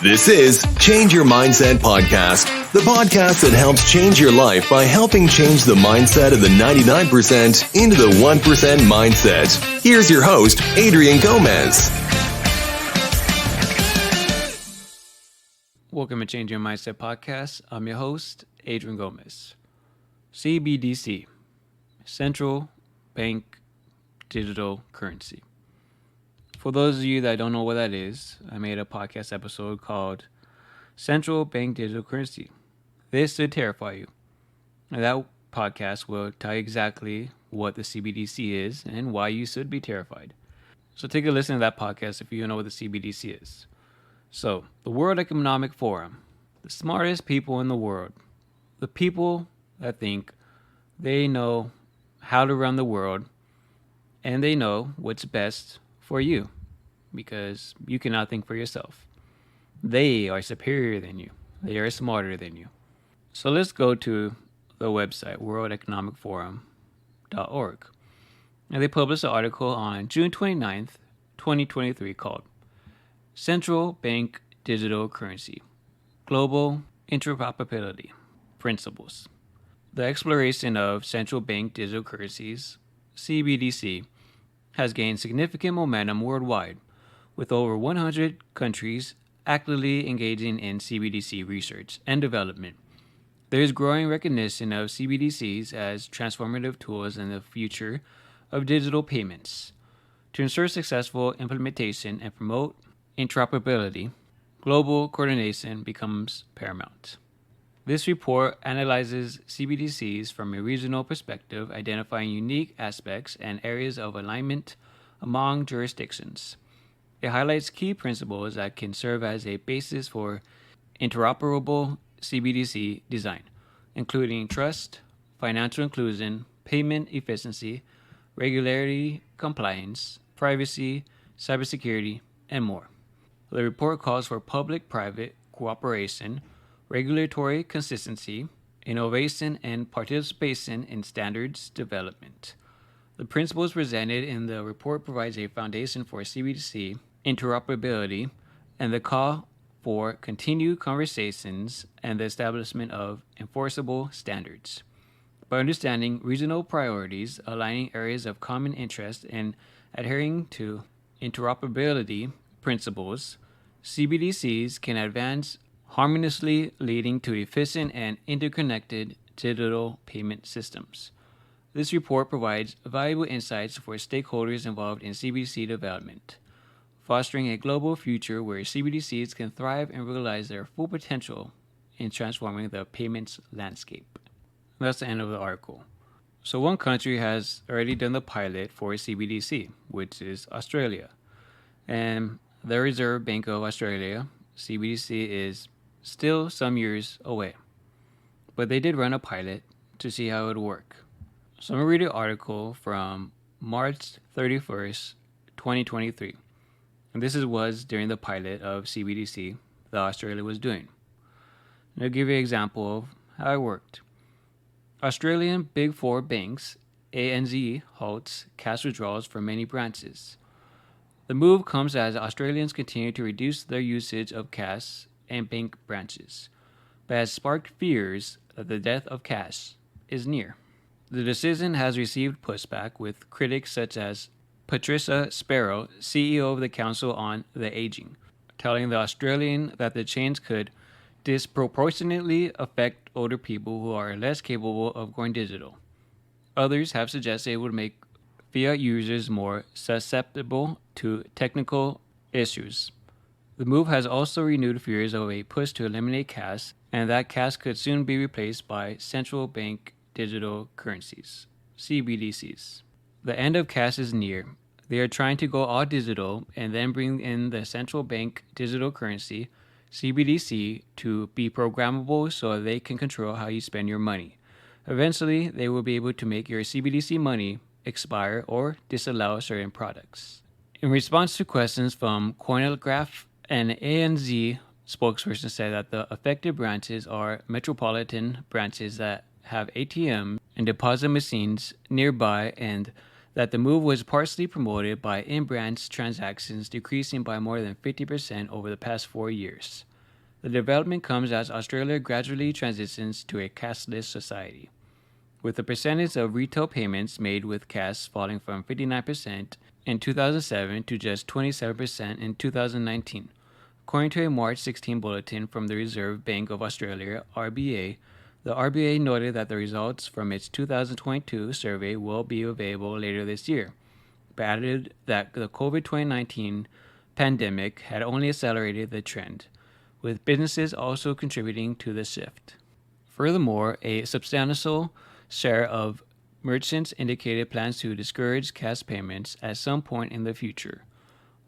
This is Change Your Mindset Podcast, the podcast that helps change your life by helping change the mindset of the 99% into the 1% mindset. Here's your host, Adrian Gomez. Welcome to Change Your Mindset Podcast. I'm your host, Adrian Gomez. CBDC, Central Bank Digital Currency. For those of you that don't know what that is, I made a podcast episode called Central Bank Digital Currency. This should terrify you. And that podcast will tell you exactly what the CBDC is and why you should be terrified. So take a listen to that podcast if you don't know what the CBDC is. So, the World Economic Forum, the smartest people in the world, the people that think they know how to run the world and they know what's best for you because you cannot think for yourself. They are superior than you. They are smarter than you. So let's go to the website, worldeconomicforum.org. And they published an article on June 29th, 2023 called Central Bank Digital Currency, Global Interoperability Principles. The exploration of central bank digital currencies, CBDC, has gained significant momentum worldwide, with over 100 countries actively engaging in CBDC research and development. There is growing recognition of CBDCs as transformative tools in the future of digital payments. To ensure successful implementation and promote interoperability, global coordination becomes paramount. This report analyzes CBDCs from a regional perspective, identifying unique aspects and areas of alignment among jurisdictions. It highlights key principles that can serve as a basis for interoperable CBDC design, including trust, financial inclusion, payment efficiency, regularity, compliance, privacy, cybersecurity, and more. The report calls for public-private cooperation, regulatory consistency, innovation, and participation in standards development. The principles presented in the report provides a foundation for CBDC interoperability and the call for continued conversations and the establishment of enforceable standards. By understanding regional priorities, aligning areas of common interest, and adhering to interoperability principles, CBDCs can advance harmoniously, leading to efficient and interconnected digital payment systems. This report provides valuable insights for stakeholders involved in CBDC development, fostering a global future where CBDCs can thrive and realize their full potential in transforming the payments landscape. That's the end of the article. So one country has already done the pilot for CBDC, which is Australia. And the Reserve Bank of Australia, CBDC, is still some years away. But they did run a pilot to see how it would work. So I'm going to read an article from March 31st, 2023. And this was during the pilot of CBDC that Australia was doing. And I'll give you an example of how it worked. Australian Big Four banks, ANZ, halts cash withdrawals from many branches. The move comes as Australians continue to reduce their usage of cash and bank branches, but has sparked fears that the death of cash is near. The decision has received pushback, with critics such as Patricia Sparrow, CEO of the Council on the Aging, telling the Australian that the change could disproportionately affect older people who are less capable of going digital. Others have suggested it would make fiat users more susceptible to technical issues. The move has also renewed fears of a push to eliminate cash, and that cash could soon be replaced by central bank digital currencies, CBDCs. The end of cash is near. They are trying to go all digital and then bring in the central bank digital currency, CBDC, to be programmable so they can control how you spend your money. Eventually, they will be able to make your CBDC money expire or disallow certain products. In response to questions from Cointelegraph, an ANZ spokesperson said that the affected branches are metropolitan branches that have ATM and deposit machines nearby, and that the move was partially promoted by in-branch transactions decreasing by more than 50% over the past 4 years. The development comes as Australia gradually transitions to a cashless society, with the percentage of retail payments made with cash falling from 59% in 2007 to just 27% in 2019. According to a March 16 bulletin from the Reserve Bank of Australia, RBA, the RBA noted that the results from its 2022 survey will be available later this year, but added that the COVID-19 pandemic had only accelerated the trend, with businesses also contributing to the shift. Furthermore, a substantial share of merchants indicated plans to discourage cash payments at some point in the future.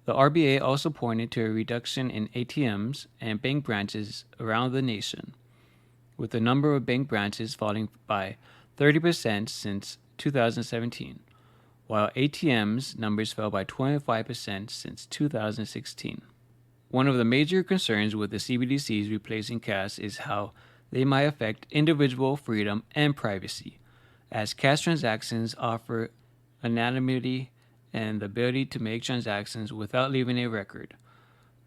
The RBA also pointed to a reduction in ATMs and bank branches around the nation, with the number of bank branches falling by 30% since 2017, while ATMs numbers fell by 25% since 2016. One of the major concerns with the CBDCs replacing cash is how they might affect individual freedom and privacy, as cash transactions offer anonymity and the ability to make transactions without leaving a record.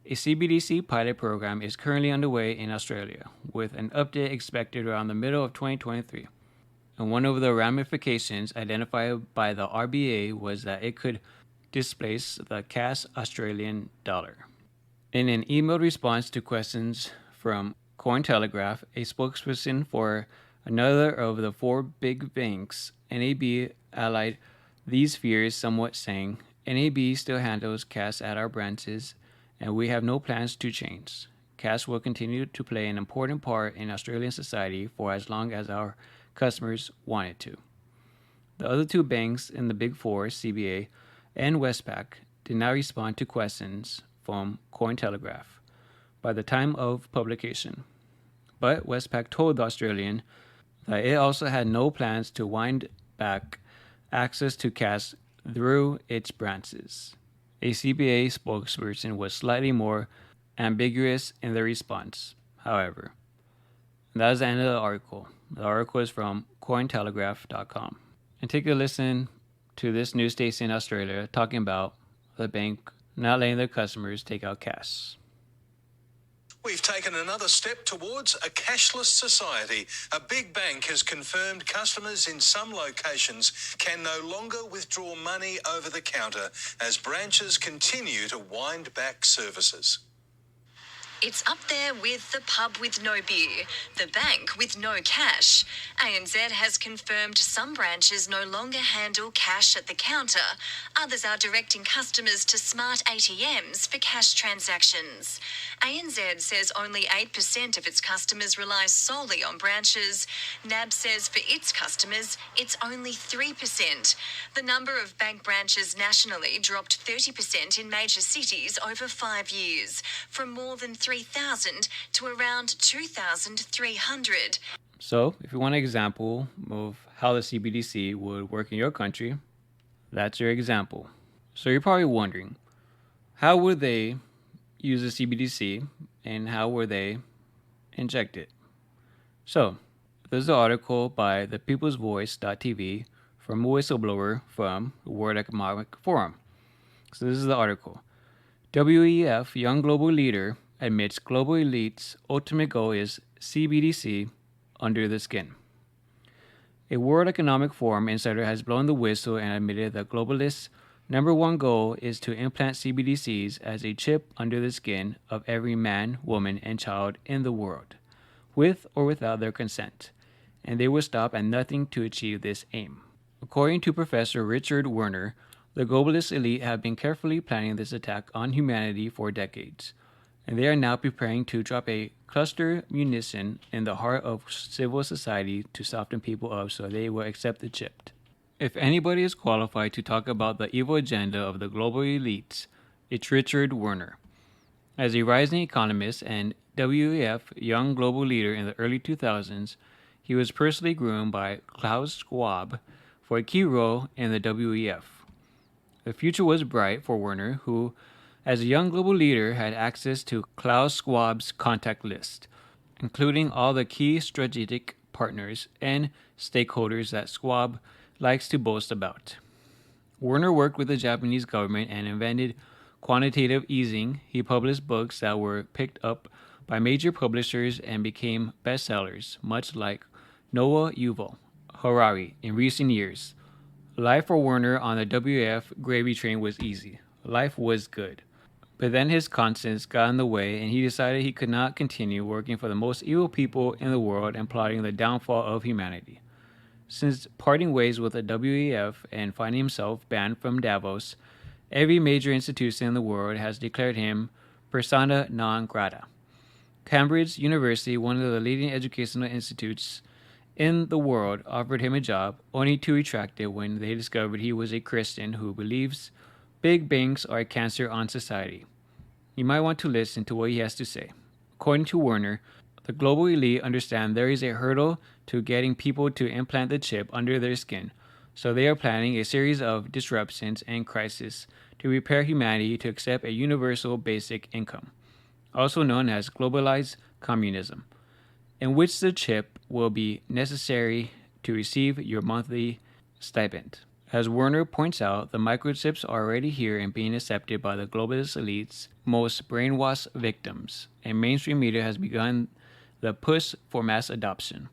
A CBDC pilot program is currently underway in Australia, with an update expected around the middle of 2023. And one of the ramifications identified by the RBA was that it could displace the cash Australian dollar. In an emailed response to questions from Cointelegraph, a spokesperson for another of the four big banks, NAB, allied these fears somewhat, saying, "NAB still handles cash at our branches, and we have no plans to change. Cash will continue to play an important part in Australian society for as long as our customers want it to." The other two banks in the Big Four, CBA and Westpac, did not respond to questions from Cointelegraph by the time of publication. But Westpac told the Australian that it also had no plans to wind back access to cash through its branches. A CBA spokesperson was slightly more ambiguous in their response, however. That is the end of the article. The article is from Cointelegraph.com. And take a listen to this news station in Australia talking about the bank not letting their customers take out cash. We've taken another step towards a cashless society. A big bank has confirmed customers in some locations can no longer withdraw money over the counter as branches continue to wind back services. It's up there with the pub with no beer, the bank with no cash. ANZ has confirmed some branches no longer handle cash at the counter. Others are directing customers to smart ATMs for cash transactions. ANZ says only 8% of its customers rely solely on branches. NAB says for its customers, it's only 3%. The number of bank branches nationally dropped 30% in major cities over 5 years, from more than 3,000 to around 2,300. So, if you want an example of how the CBDC would work in your country, that's your example. So you're probably wondering, how would they use the CBDC and how would they inject it? So, there's an article by the peoplesvoice.tv from a whistleblower from the World Economic Forum. So this is the article. WEF Young Global Leader admits global elite's ultimate goal is CBDC under the skin. A World Economic Forum insider has blown the whistle and admitted that globalists' number one goal is to implant CBDCs as a chip under the skin of every man, woman, and child in the world, with or without their consent, and they will stop at nothing to achieve this aim. According to Professor Richard Werner, the globalist elite have been carefully planning this attack on humanity for decades, and they are now preparing to drop a cluster munition in the heart of civil society to soften people up so they will accept the chip. If anybody is qualified to talk about the evil agenda of the global elites, it's Richard Werner. As a rising economist and WEF young global leader in the early 2000s, he was personally groomed by Klaus Schwab for a key role in the WEF. The future was bright for Werner, who, as a young global leader, had access to Klaus Schwab's contact list, including all the key strategic partners and stakeholders that Schwab likes to boast about. Werner worked with the Japanese government and invented quantitative easing. He published books that were picked up by major publishers and became bestsellers, much like Noah Yuval Harari in recent years. Life for Werner on the WF gravy train was easy. Life was good. But then his conscience got in the way and he decided he could not continue working for the most evil people in the world and plotting the downfall of humanity. Since parting ways with the WEF and finding himself banned from Davos, every major institution in the world has declared him persona non grata. Cambridge University, one of the leading educational institutes in the world, offered him a job, only to retract it when they discovered he was a Christian who believes big banks are a cancer on society. You might want to listen to what he has to say. According to Werner, the global elite understand there is a hurdle to getting people to implant the chip under their skin, so they are planning a series of disruptions and crises to prepare humanity to accept a universal basic income, also known as globalized communism, in which the chip will be necessary to receive your monthly stipend. As Werner points out, the microchips are already here and being accepted by the globalist elites' most brainwashed victims, and mainstream media has begun the push for mass adoption.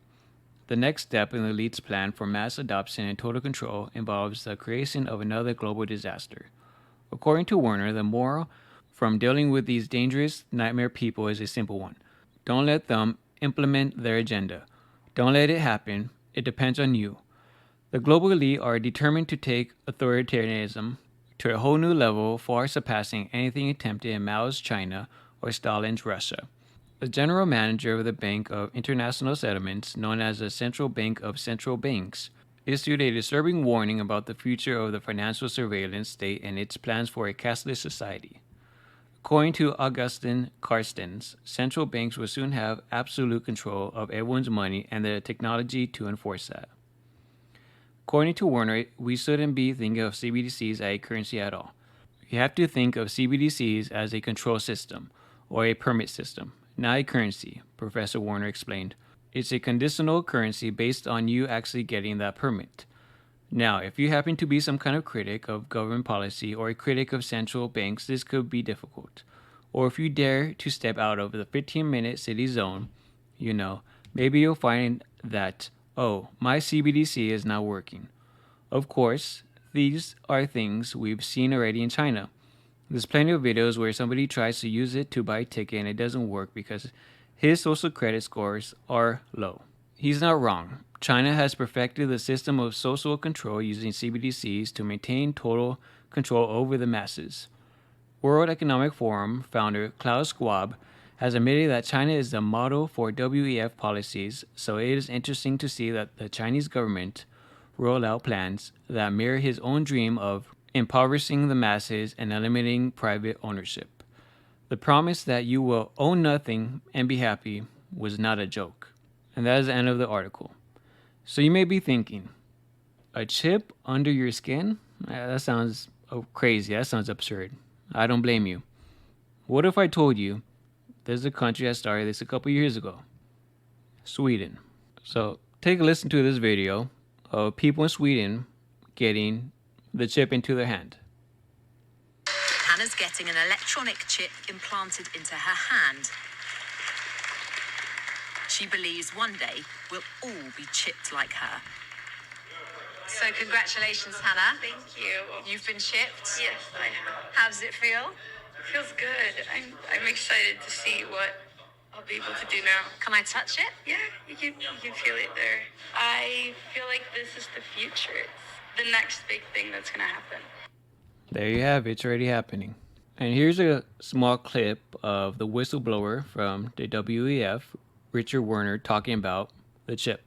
The next step in the elite's plan for mass adoption and total control involves the creation of another global disaster. According to Werner, the moral from dealing with these dangerous nightmare people is a simple one. Don't let them implement their agenda. Don't let it happen. It depends on you. The global elite are determined to take authoritarianism to a whole new level, far surpassing anything attempted in Mao's China or Stalin's Russia. The general manager of the Bank of International Settlements, known as the Central Bank of Central Banks, issued a disturbing warning about the future of the financial surveillance state and its plans for a cashless society. According to Augustin Carstens, central banks will soon have absolute control of everyone's money and the technology to enforce that. According to Werner, we shouldn't be thinking of CBDCs as a currency at all. You have to think of CBDCs as a control system or a permit system, not a currency, Professor Werner explained. It's a conditional currency based on you actually getting that permit. Now, if you happen to be some kind of critic of government policy or a critic of central banks, this could be difficult. Or if you dare to step out of the 15-minute city zone, maybe you'll find that, oh, my CBDC is not working. Of course, these are things we've seen already in China. There's plenty of videos where somebody tries to use it to buy a ticket and it doesn't work because his social credit scores are low. He's not wrong. China has perfected the system of social control using CBDCs to maintain total control over the masses. World Economic Forum founder Klaus Schwab has admitted that China is the model for WEF policies, so it is interesting to see that the Chinese government roll out plans that mirror his own dream of impoverishing the masses and eliminating private ownership. The promise that you will own nothing and be happy was not a joke. And that is the end of the article. So you may be thinking, a chip under your skin? That sounds crazy. That sounds absurd. I don't blame you. What if I told you there's a country that started this a couple years ago? Sweden. So take a listen to this video of people in Sweden getting the chip into their hand. Hannah's getting an electronic chip implanted into her hand. She believes one day we'll all be chipped like her. So congratulations, Hannah. Thank you. You've been chipped. Yes, I have. How does it feel? It feels good. I'm excited to see what I'll be able to do now. Can I touch it? Yeah, you can feel it there. I feel like this is the future. It's the next big thing that's going to happen. There you have it. It's already happening. And here's a small clip of the whistleblower from the WEF, Richard Werner, talking about the chip.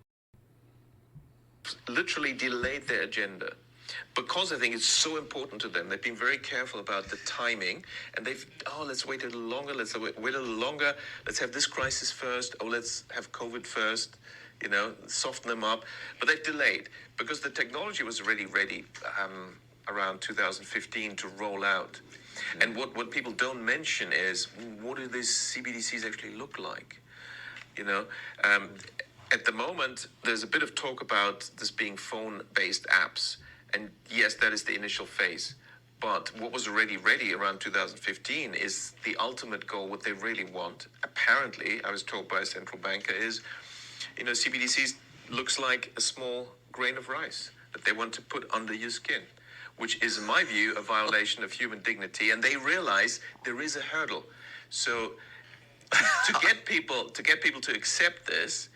Literally delayed their agenda because I think it's so important to them. They've been very careful about the timing, and let's wait a little longer, let's wait a little longer, let's have this crisis first, let's have COVID first, soften them up. But they've delayed because the technology was already ready around 2015 to roll out. And what people don't mention is, what do these CBDCs actually look like? At the moment, there's a bit of talk about this being phone-based apps. And yes, that is the initial phase. But what was already ready around 2015 is the ultimate goal. What they really want, apparently, I was told by a central banker, is, CBDCs looks like a small grain of rice that they want to put under your skin, which is, in my view, a violation of human dignity. And they realize there is a hurdle. So to get people to accept this,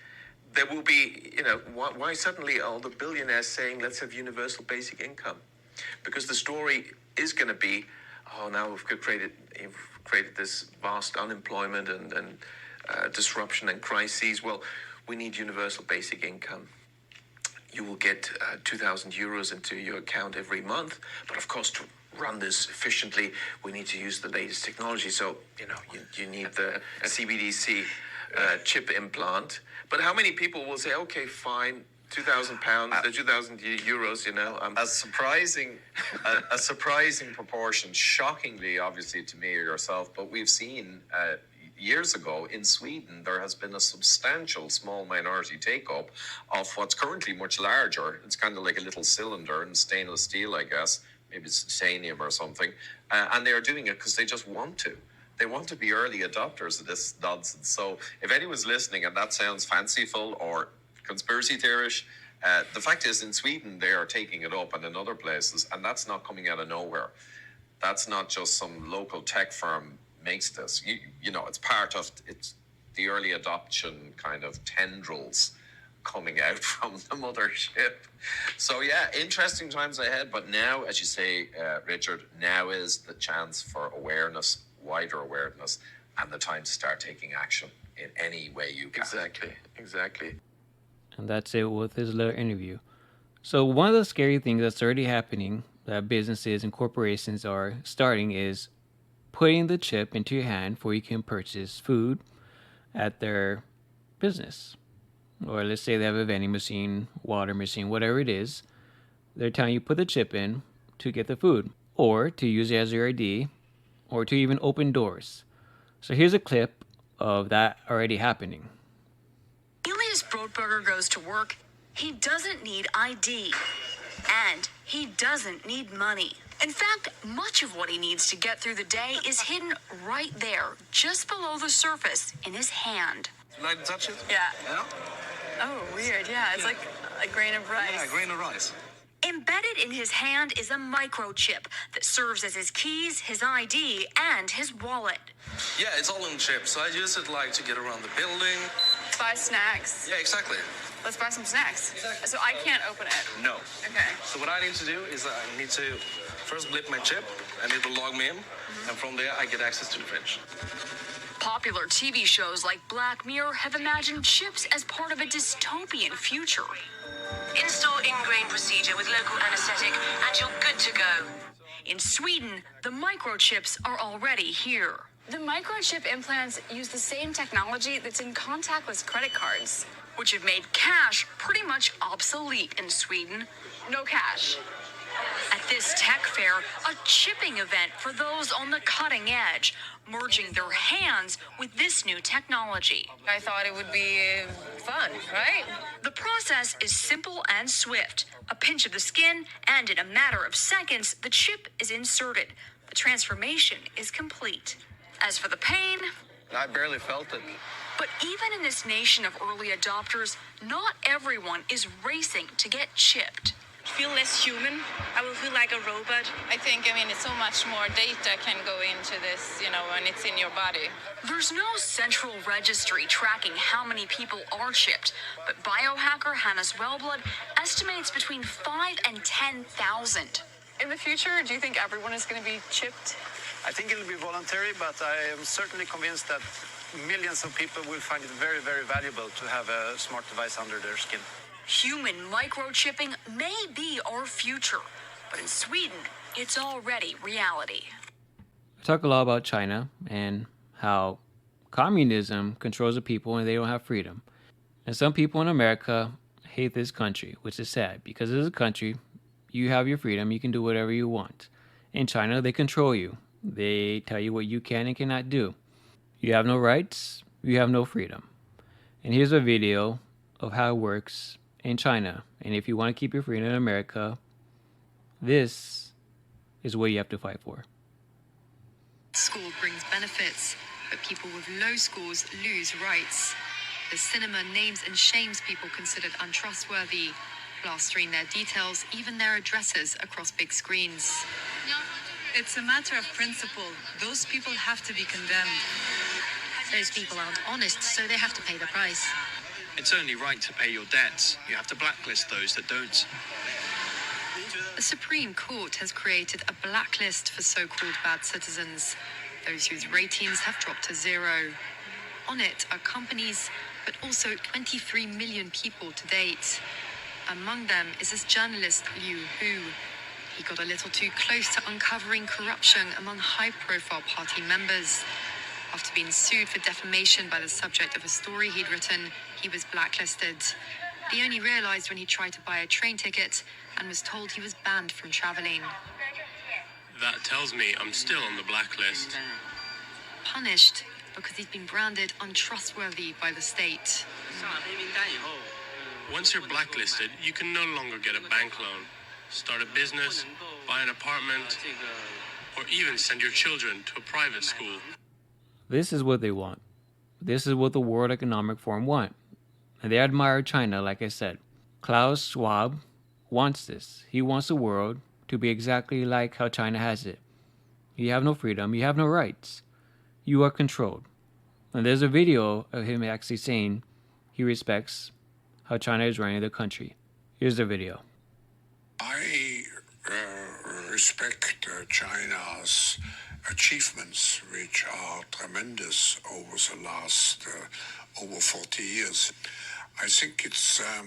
there will be, why suddenly are the billionaires saying, let's have universal basic income? Because the story is going to be, now we've created this vast unemployment and disruption and crises. Well, we need universal basic income. You will get 2,000 euros into your account every month. But of course, to run this efficiently, we need to use the latest technology. So, you need the CBDC chip implant. But how many people will say, okay, fine, 2,000 pounds, 2,000 euros, a surprising proportion, shockingly, obviously, to me or yourself, but we've seen years ago in Sweden, there has been a substantial small minority take-up of what's currently much larger. It's kind of like a little cylinder in stainless steel, I guess, maybe it's titanium or something, and they are doing it because they just want to. They want to be early adopters of this nonsense. So if anyone's listening and that sounds fanciful or conspiracy theorish, the fact is in Sweden they are taking it up and in other places, and that's not coming out of nowhere. That's not just some local tech firm makes this. It's part of the early adoption kind of tendrils coming out from the mothership. So yeah, interesting times ahead. But now, as you say, Richard, now is the chance for awareness, wider awareness, and the time to start taking action in any way you can. Exactly. And that's it with his little interview. So one of the scary things that's already happening that businesses and corporations are starting is putting the chip into your hand before you can purchase food at their business. Or let's say they have a vending machine, water machine, whatever it is. They're telling you put the chip in to get the food, or to use it as your ID, or to even open doors. So here's a clip of that already happening. Elias Brotberger goes to work. He doesn't need ID. And he doesn't need money. In fact, much of what he needs to get through the day is hidden right there, just below the surface, in his hand. You like to touch it? Yeah. Yeah? Oh, weird. Yeah, it's like a grain of rice. Yeah, a grain of rice. Embedded in his hand is a microchip that serves as his keys, his ID, and his wallet. Yeah, it's all in chip, so I use it to get around the building. Buy snacks. Yeah, exactly. Let's buy some snacks. So I can't open it. No. Okay. So what I need to do is I need to first blip my chip, and it will log me in, and from there I get access to the fridge. Popular TV shows like Black Mirror have imagined chips as part of a dystopian future. Install ingrain procedure with local anesthetic, and you're good to go. In Sweden, the microchips are already here. The microchip implants use the same technology that's in contactless credit cards. Which have made cash pretty much obsolete in Sweden. No cash. At this tech fair, a chipping event for those on the cutting edge, merging their hands with this new technology. I thought it would be fun, right? The process is simple and swift. A pinch of the skin, and in a matter of seconds, the chip is inserted. The transformation is complete. As for the pain, I barely felt it. but even in this nation of early adopters, not everyone is racing to get chipped. Feel less human. I will feel like a robot. I think, it's so much more data can go into this, when it's in your body. There's no central registry tracking how many people are chipped, but biohacker Hannes Wellblood estimates between 5 and 10,000. In the future, do you think everyone is going to be chipped? I think it will be voluntary, but I am certainly convinced that millions of people will find it very, very valuable to have a smart device under their skin. Human microchipping may be our future, but in Sweden, it's already reality. We talk a lot about China and how communism controls the people and they don't have freedom. And some people in America hate this country, which is sad because as a country, you have your freedom, you can do whatever you want. In China, they control you. They tell you what you can and cannot do. You have no rights, you have no freedom. And here's a video of how it works in China. And if you want to keep your freedom in America, this is what you have to fight for. Score brings benefits, but people with low scores lose rights. The cinema names and shames people considered untrustworthy, plastering their details, even their addresses, across big screens. It's a matter of principle. Those people have to be condemned. Those people aren't honest, so they have to pay the price. It's only right to pay your debts. You have to blacklist those that don't. The Supreme Court has created a blacklist for so-called bad citizens, those whose ratings have dropped to zero. On it are companies, but also 23 million people to date. Among them is this journalist Liu Hu. He got a little too close to uncovering corruption among high-profile party members. After being sued for defamation by the subject of a story he'd written, he was blacklisted. He only realized when he tried to buy a train ticket and was told he was banned from traveling. That tells me I'm still on the blacklist. Punished because he's been branded untrustworthy by the state. Once you're blacklisted, you can no longer get a bank loan, start a business, buy an apartment, or even send your children to a private school. This is what they want. This is what the World Economic Forum want. And they admire China, like I said. Klaus Schwab wants this. He wants the world to be exactly like how China has it. You have no freedom. You have no rights. You are controlled. And there's a video of him actually saying he respects how China is running the country. Here's the video. I respect China's achievements, which are tremendous over the last over 40 years. I think it's a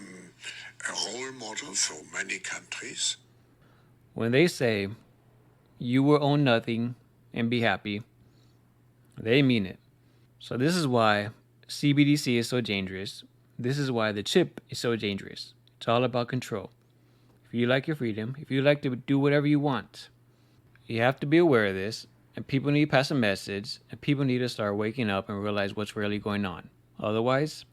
role model for many countries. When they say you will own nothing and be happy, they mean it. So this is why CBDC is so dangerous. This is why the chip is so dangerous. It's all about control. If you like your freedom, if you like to do whatever you want, you have to be aware of this, and people need to pass a message, and people need to start waking up and realize what's really going on. Otherwise,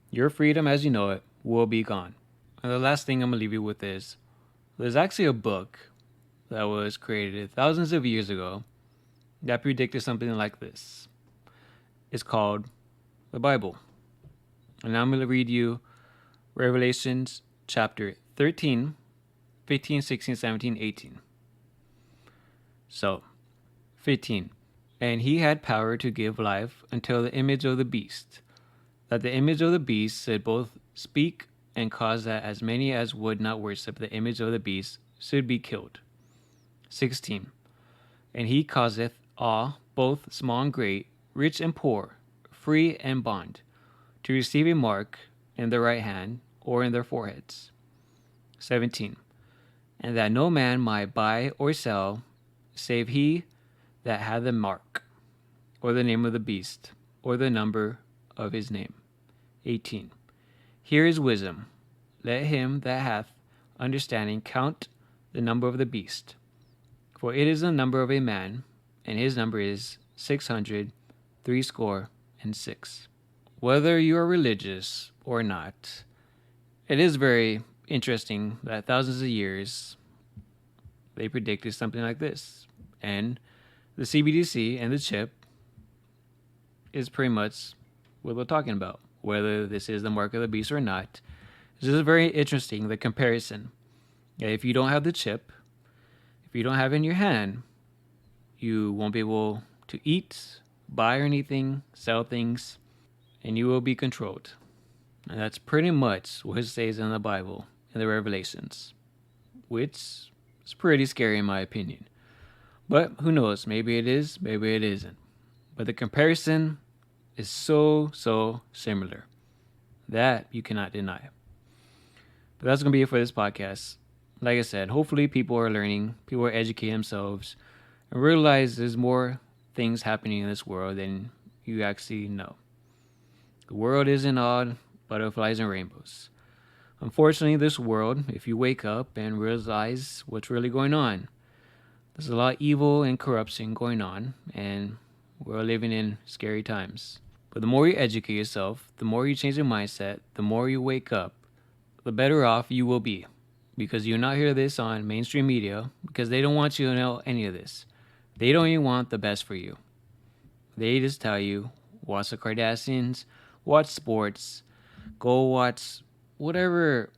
your freedom as you know it will be gone. And the last thing I'm going to leave you with is, there's actually a book that was created thousands of years ago that predicted something like this. It's called the Bible. And I'm going to read you Revelations chapter 13, 15, 16, 17, 18. So, 15. And he had power to give life until the image of the beast, that the image of the beast should both speak and cause that as many as would not worship the image of the beast should be killed. 16. And he causeth all, both small and great, rich and poor, free and bond, to receive a mark in their right hand or in their foreheads. 17. And that no man might buy or sell, save he that had the mark, or the name of the beast, or the number of his name. 18. Here is wisdom. Let him that hath understanding count the number of the beast, for it is the number of a man, and his number is 666. Whether you are religious or not, it is very interesting that thousands of years they predicted something like this. And the CBDC and the chip is pretty much what we're talking about. Whether this is the mark of the beast or not, this is very interesting, the comparison. If you don't have the chip, if you don't have it in your hand, you won't be able to eat, buy anything, sell things, and you will be controlled. And that's pretty much what it says in the Bible, in the Revelations, which is pretty scary in my opinion. But who knows, maybe it is, maybe it isn't. But the comparison is so similar that you cannot deny. But that's going to be it for this podcast. Like I said, hopefully people are learning, people are educating themselves, and realize there's more things happening in this world than you actually know. The world isn't all butterflies and rainbows. Unfortunately, this world, if you wake up and realize what's really going on, there's a lot of evil and corruption going on, and we're living in scary times. But the more you educate yourself, the more you change your mindset, the more you wake up, the better off you will be. because you'll not hear this on mainstream media because they don't want you to know any of this. They don't even want the best for you. They just tell you, watch the Kardashians, watch sports, go watch whatever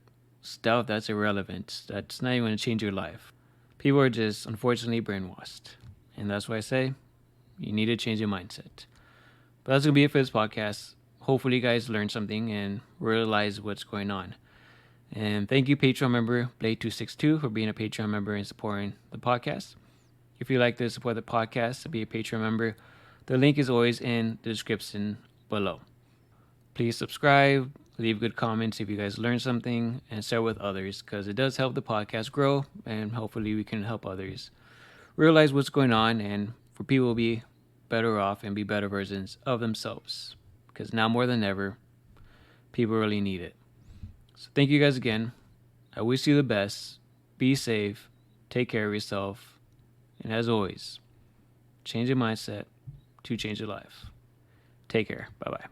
stuff that's irrelevant, that's not even going to change your life. People are just, unfortunately, brainwashed. And that's why I say, you need to change your mindset. But that's going to be it for this podcast. Hopefully you guys learned something and realize what's going on. And thank you, Patreon member Blade262, for being a Patreon member and supporting the podcast. If you'd like to support the podcast to be a Patreon member, the link is always in the description below. Please subscribe, leave good comments if you guys learned something, and share with others because it does help the podcast grow, and hopefully we can help others realize what's going on and for people to be better off and be better versions of themselves. Because now more than ever, people really need it. So thank you guys again. I wish you the best. Be safe. Take care of yourself. And as always, change your mindset to change your life. Take care. Bye-bye.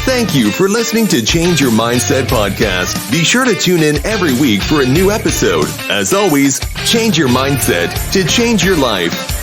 Thank you for listening to Change Your Mindset podcast. Be sure to tune in every week for a new episode. As always, change your mindset to change your life.